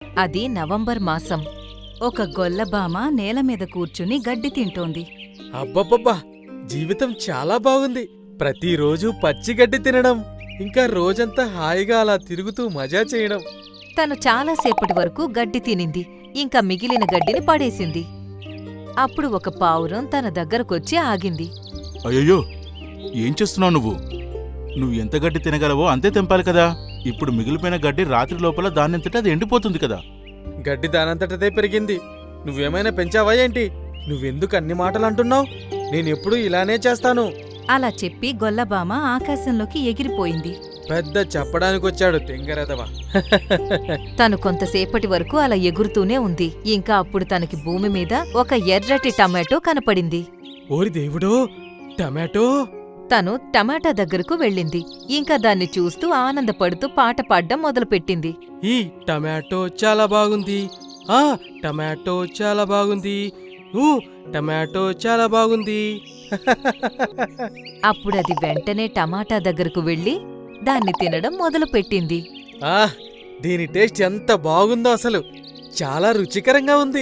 అది నవంబర్ మాసం. ఒక గొల్లభామ నేలమీద కూర్చుని గడ్డి తింటోంది. అబ్బబ్బబ్బా, జీవితం చాలా బాగుంది. ప్రతిరోజు పచ్చిగడ్డి తినడం, ఇంకా రోజంతా హాయిగా అలా తిరుగుతూ మజా చేయడం. తను చాలాసేపటి వరకు గడ్డి తినింది. ఇంకా మిగిలిన గడ్డిని పడేసింది. అప్పుడు ఒక పావురం తన దగ్గరకొచ్చి ఆగింది. అయ్యయ్యో, ఏం చేస్తున్నావు నువ్వు ఎంత గడ్డి తినగలవో అంతే తెంపాలి కదా. ఇప్పుడు మిగిలిపోయిన గడ్డి రాత్రి లోపల దానంతటా అది ఎండిపోతుంది కదా. గడ్డి దానంతటదే పెరిగింది. నువ్వేమైనా పెంచావా ఏంటి? నువ్వెందుకు అన్ని మాటలు అంటున్నావు? నేనెప్పుడూ ఇలానే చేస్తాను. అలా చెప్పి గొల్లభామ ఆకాశంలోకి ఎగిరిపోయింది. పెద్ద చెప్పడానికొచ్చాడు తెంగరదవా. తను కొంతసేపటి వరకు అలా ఎగురుతూనే ఉంది. ఇంకా అప్పుడు తనకి భూమి మీద ఒక ఎర్రటి టమాటో కనపడింది. ఓరి దేవుడో, టమాటో! తను టమాటా దగ్గరకు వెళ్ళింది. ఇంకా దాన్ని చూస్తూ ఆనందపడుతూ పాట పాడ్డం మొదలుపెట్టింది. ఈ టమాటో చాలా బాగుంది. ఆ టమాటో చాలా బాగుంది. టమాటో చాలా బాగుంది. అప్పుడది వెంటనే టమాటా దగ్గరకు వెళ్ళి దాన్ని తినడం మొదలుపెట్టింది. దీని టేస్ట్ ఎంత బాగుందో అసలు. చాలా రుచికరంగా ఉంది.